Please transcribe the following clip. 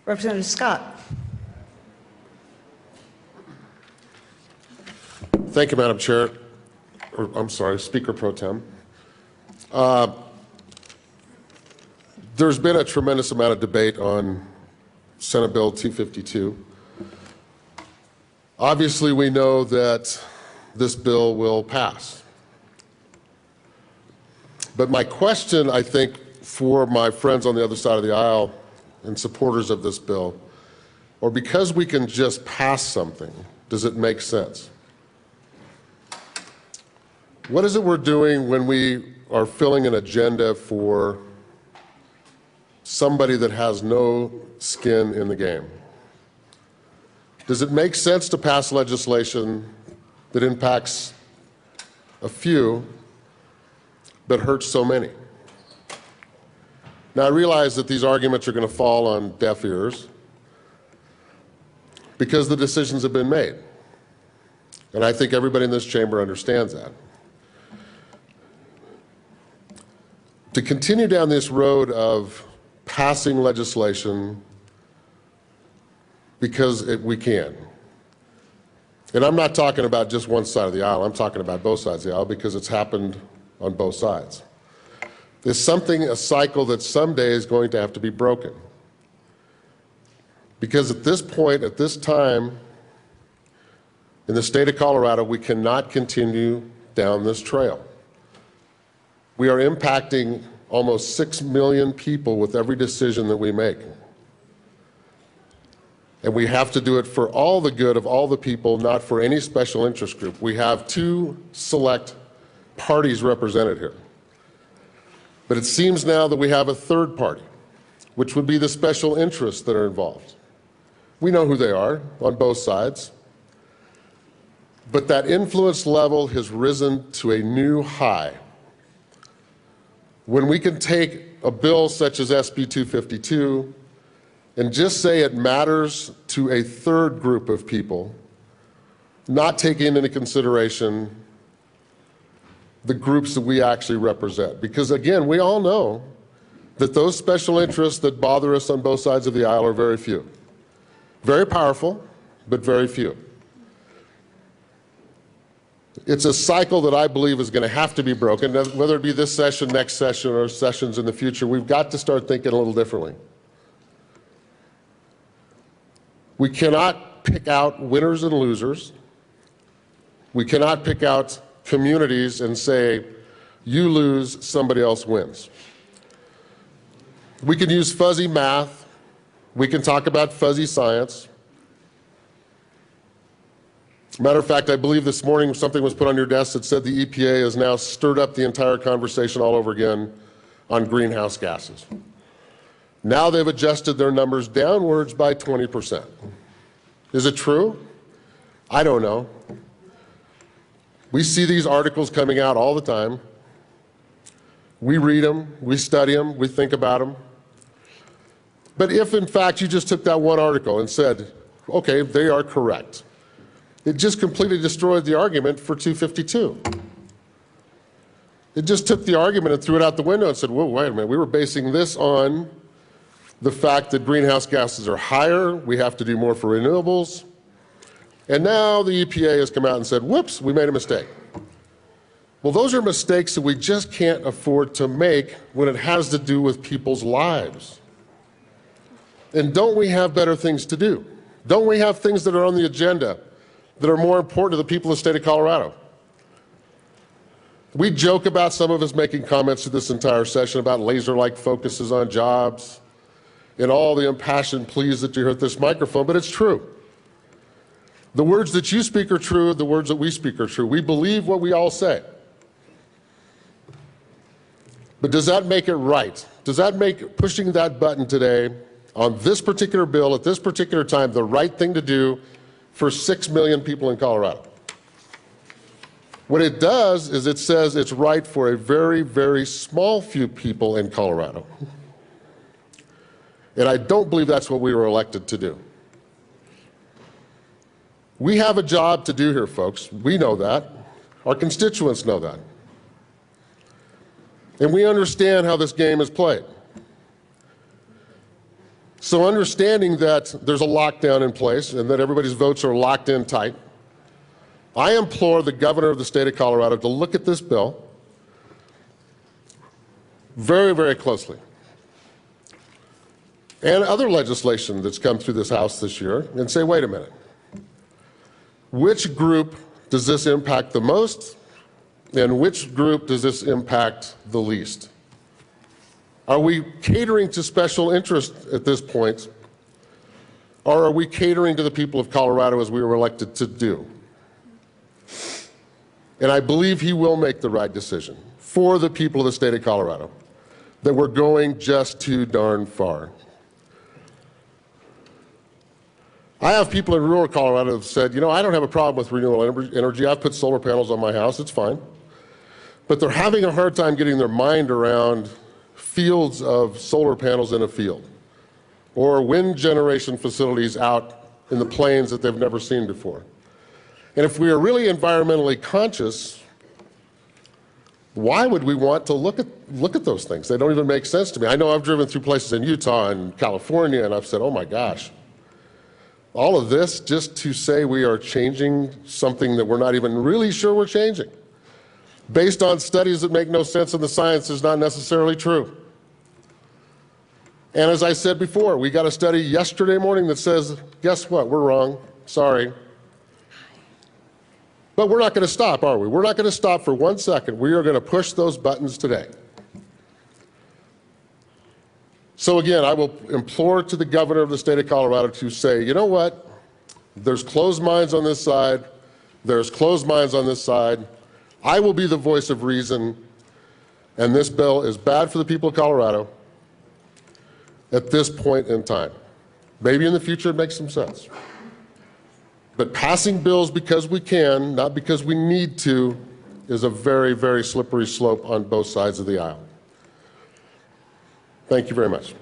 Representative Scott. Thank you, Madam Chair. I'm sorry, Speaker Pro Tem. There's been a tremendous amount of debate on Senate Bill 252. Obviously, we know that this bill will pass. But my question, I think, for my friends on the other side of the aisle and supporters of this bill, or because we can just pass something, does it make sense? What is it we're doing when we are filling an agenda for somebody that has no skin in the game? Does it make sense to pass legislation that impacts a few but hurts so many? Now, I realize that these arguments are going to fall on deaf ears because the decisions have been made. And I think everybody in this chamber understands that. To continue down this road of passing legislation because we can. And I'm not talking about just one side of the aisle, I'm talking about both sides of the aisle because it's happened on both sides. There's something, a cycle that someday is going to have to be broken. Because at this point, at this time, in the state of Colorado, we cannot continue down this trail. We are impacting almost 6 million people with every decision that we make. And we have to do it for all the good of all the people, not for any special interest group. We have two select parties represented here. But it seems now that we have a third party, which would be the special interests that are involved. We know who they are on both sides. But that influence level has risen to a new high. When we can take a bill such as SB 252 and just say it matters to a third group of people, not taking into consideration the groups that we actually represent. Because again, we all know that those special interests that bother us on both sides of the aisle are very few. Very powerful, but very few. It's a cycle that I believe is going to have to be broken, whether it be this session, next session, or sessions in the future. We've got to start thinking a little differently. We cannot pick out winners and losers. We cannot pick out communities and say, you lose, somebody else wins. We can use fuzzy math. We can talk about fuzzy science. Matter of fact, I believe this morning something was put on your desk that said the EPA has now stirred up the entire conversation all over again on greenhouse gases. Now they've adjusted their numbers downwards by 20%. Is it true? I don't know. We see these articles coming out all the time. We read them, we study them, we think about them. But if in fact you just took that one article and said, okay, they are correct, it just completely destroyed the argument for 252. It just took the argument and threw it out the window and said, whoa, wait a minute, we were basing this on the fact that greenhouse gases are higher, we have to do more for renewables, and now the EPA has come out and said, whoops, we made a mistake. Well, those are mistakes that we just can't afford to make when it has to do with people's lives. And don't we have better things to do? Don't we have things that are on the agenda that are more important to the people of the state of Colorado? We joke about some of us making comments to this entire session about laser-like focuses on jobs and all the impassioned pleas that you hear at this microphone, but it's true. The words that you speak are true, the words that we speak are true. We believe what we all say. But does that make it right? Does that make pushing that button today on this particular bill at this particular time the right thing to do for 6 million people in Colorado? What it does is it says it's right for a very, very small few people in Colorado. And I don't believe that's what we were elected to do. We have a job to do here, folks. We know that. Our constituents know that. And we understand how this game is played. So understanding that there's a lockdown in place and that everybody's votes are locked in tight, I implore the governor of the state of Colorado to look at this bill very, very closely, and other legislation that's come through this House this year, and say, wait a minute, which group does this impact the most, and which group does this impact the least? Are we catering to special interest at this point, or are we catering to the people of Colorado as we were elected to do? And I believe he will make the right decision for the people of the state of Colorado, that we're going just too darn far. I have people in rural Colorado who have said, you know, I don't have a problem with renewable energy. I've put solar panels on my house, it's fine. But they're having a hard time getting their mind around fields of solar panels in a field, or wind generation facilities out in the plains that they've never seen before. And if we are really environmentally conscious, why would we want to look at those things? They don't even make sense to me. I know I've driven through places in Utah and California, and I've said, oh my gosh, all of this just to say we are changing something that we're not even really sure we're changing, based on studies that make no sense and the science is not necessarily true. And as I said before, we got a study yesterday morning that says, guess what, we're wrong, sorry. But we're not going to stop, are we? We're not going to stop for 1 second. We are going to push those buttons today. So again, I will implore to the governor of the state of Colorado to say, you know what? There's closed minds on this side. There's closed minds on this side. I will be the voice of reason, and this bill is bad for the people of Colorado at this point in time. Maybe in the future it makes some sense. But passing bills because we can, not because we need to, is a very, very slippery slope on both sides of the aisle. Thank you very much.